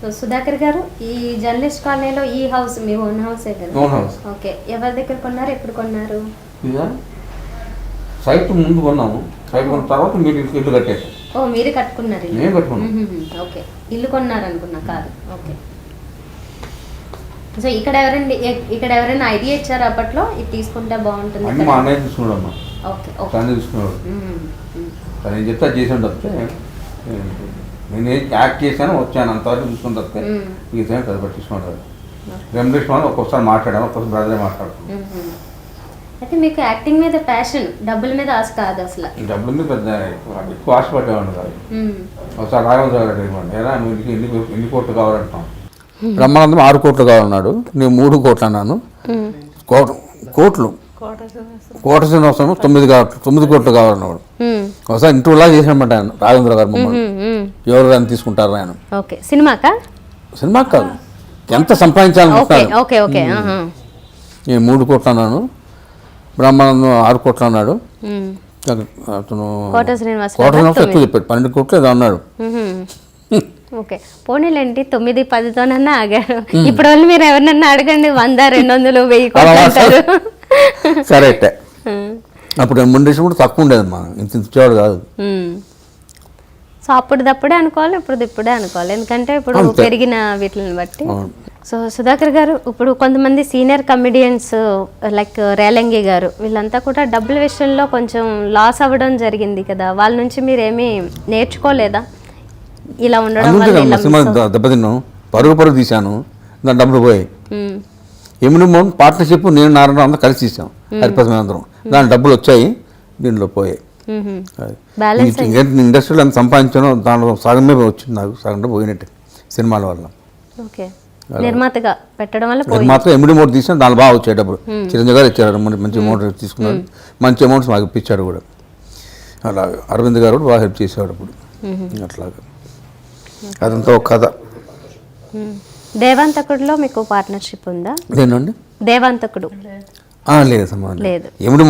So Sudhakar గారు, ఈ journalist కాలనీలో ఈ హౌస్ మీ ఓన్ హౌసే కదా? Own house. ఓకే, ఎవరి దగ్గర కొన్నారు, ఎప్పుడు కొన్నారు? ఇదా సైట్ ముందు కొన్నాము, సైట్ కొన్న తర్వాత మీరు ఇల్లు కట్టేసాం. ఓ, మీరు కట్టుకున్నారు ఇల్లు? నేను కట్టుకున్నాను. ఓకే, ఇల్లు కొన్నారు అనుకున్నా, కాదు. ఓకే. సో ఇక్కడ ఎవరైనా ఐడియా ఇచ్చారు అప్పట్లో, ఇది తీసుకుంటే బాగుంటుంది? అన్నీ మా అన్నయ్య తీసుకున్నాడమ్మా. ఓకే, తనే తీసుకున్నాడు. తను ఏం చెప్తే చేసాను తప్పితే నేను యాక్ట్ చేశాను, వచ్చాను అంతవరకు చూసుకుని తప్పితే ఈ టైం పెద్ద పట్టించుకున్నాడు. రెమ్యునరేషన్ ఒక్కొక్కసారి మాట్లాడాను, ఒక్కొక్కసారి బ్రదరే మాట్లాడుతున్నాను. అయితే మీకు యాక్టింగ్ మీద ప్యాషన్, డబ్బుల మీద ఆశ కాదు అసలు? డబ్బుల మీద పెద్ద ఎక్కువ ఆశపడేవాడిని కాదు. ఒకసారి రాఘవేంద్ర గారు అడిగాడు, ఎలా నువ్వు ఎన్ని కోట్లు కావాలంటాం. బ్రహ్మానందం 6 కోట్లు కావాలన్నాడు, నేను 3 కోట్లు అన్నాను. కోట్లు కోట శ్రీనివాసం 9 కోట్లు కావాలన్నాడు. ఒకసారి ఇంటర్వ్యూలా చేసామంట ఆయన రాఘవేంద్ర గారు మమ్మల్ని, ఎవరు అని తీసుకుంటారు ఆయన. సినిమాకి కాదు, ఎంత సంపాదించాలనుకుంటున్నాను. నేను 3 కోట్లు అన్నాను, బ్రహ్మానందం 6 కోట్లు అన్నాడు. అతను కోట శ్రీనివాసం ఎక్కువ చెప్పాడు, 12 కోట్లు ఏదో అన్నాడు. ఓకే, పోనీలేండి, 9-10తోనన్నా ఆగారు. ఇప్పుడు వాళ్ళు మీరు ఎవరినన్నా అడగండి, 100, 200, 1000 కోట్లు. సరే, అప్పుడు ముందు కూడా తక్కువ ఉండేదమ్మా, ఇంత ఇచ్చేవాడు కాదు. సో అప్పుడుదప్పుడే అనుకోవాలి, ఇప్పుడే అనుకోవాలి, ఎందుకంటే ఇప్పుడు పెరిగిన వీటిని బట్టి. సో సుధాకర్ గారు, ఇప్పుడు కొంతమంది సీనియర్ కమెడియన్స్ లైక్ రేలంగి గారు, వీళ్ళంతా కూడా డబ్బుల విషయంలో కొంచెం లాస్ అవ్వడం జరిగింది కదా, వాళ్ళ నుంచి మీరేమీ నేర్చుకోలేదా? ఇలా ఉండడం దెబ్బతిన్నాను, పరుగు తీశాను, దాని డబ్బులు పోయాయి. ఎమినిమం పార్ట్నర్షిప్ నేను నారాయణ అంతా కలిసి తీసాం, హరిప్రసాద్ అందరం, దాని డబ్బులు వచ్చాయి, దీంట్లో పోయాయి. ఇండస్ట్రీలో ఎంత సంపాదించానో దాంట్లో సగమే వచ్చింది, నాకు సగంలో పోయినట్టు సినిమాల వల్ల. నిర్మాతగా పెట్టడం వల్ల నిర్మాతగా ఎమిడి మోటర్ తీసాను, దాని బాగా వచ్చాయి డబ్బులు. చిరంజీవి గారు ఇచ్చారు, మంచి మోటార్ తీసుకున్నాడు, మంచి అమౌంట్స్ మాకు ఇప్పించాడు కూడా. అలాగే అరవింద్ గారు కూడా బాగా హెల్ప్ చేసేవాడు అప్పుడు. అట్లాగా అదంతా ఒక కథ. దేవాంతకుడులో మీకు పార్ట్నర్షిప్ ఉందా? దేనండి దేవాంతకుడు? లేదు, ఎమిడి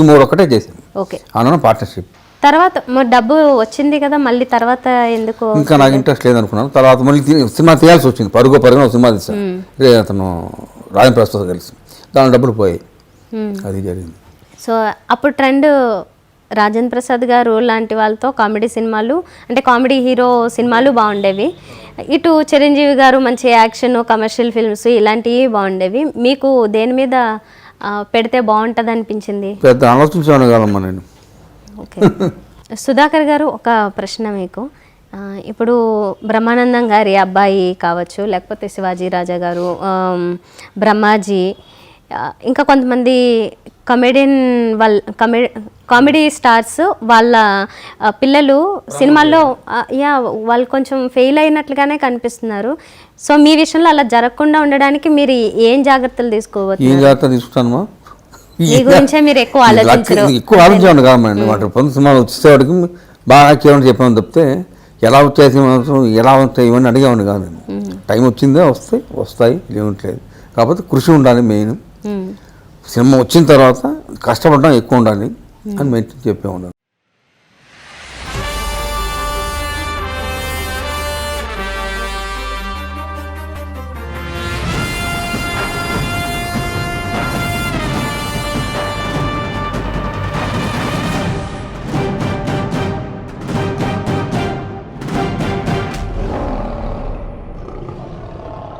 మోడ్ ఒకటే చేశాను. ఓకే, అన్న పార్ట్నర్షిప్. తర్వాత డబ్బు వచ్చింది కదా, మళ్ళీ తర్వాత ఎందుకు? ఇంకా నాకు ఇంట్రెస్ట్ లేదనుకున్నాను, తర్వాత మళ్ళీ సినిమా తీయాల్సి వచ్చింది, పరుగున సినిమా తీసాను అతను రాజేంద్ర ప్రసాద్ కలిసి, దాని డబ్బులు పోయాయి, అది జరిగింది. సో అప్పుడు ట్రెండ్ రాజేంద్ర ప్రసాద్ గారు లాంటి వాళ్ళతో కామెడీ సినిమాలు, అంటే కామెడీ హీరో సినిమాలు బాగుండేవి. ఇటు చిరంజీవి గారు మంచి యాక్షన్ కమర్షియల్ ఫిల్మ్స్ ఇలాంటివి బాగుండేవి. మీకు దేని మీద పెడితే బాగుంటుంది అనిపించింది? పెద్ద ఆలోచించాను కదమ్మా నేను. ఓకే, సుధాకర్ గారు, ఒక ప్రశ్న మీకు. ఇప్పుడు బ్రహ్మానందం గారి అబ్బాయి కావచ్చు, లేకపోతే శివాజీ రాజా గారు, బ్రహ్మాజీ, ఇంకా కొంతమంది కమెడియన్ కామెడీ స్టార్స్ వాళ్ళ పిల్లలు సినిమాల్లో వాళ్ళు కొంచెం ఫెయిల్ అయినట్లుగానే కనిపిస్తున్నారు. సో మీ విషయంలో అలా జరగకుండా ఉండడానికి మీరు ఏం జాగ్రత్తలు తీసుకోవచ్చు? ఏం జాగ్రత్తలు తీసుకుంటాను మీ గురించే మీరు ఎక్కువ ఆలోచించాను కాదండి. వాటి పొంది సినిమాలు వచ్చేవాడికి బాగా చేయమని చెప్పాను తప్పితే ఎలా వచ్చాయి ఎలా ఉంటాయి ఇవన్నీ అడిగేవాడిని కాదు. టైం వచ్చిందే వస్తాయి ఏమిట్లేదు, కాకపోతే కృషి ఉండాలి మెయిన్. సినిమా వచ్చిన తర్వాత కష్టపడడం ఎక్కువ ఉండాలి అని మేము చెప్పే ఉండాలి.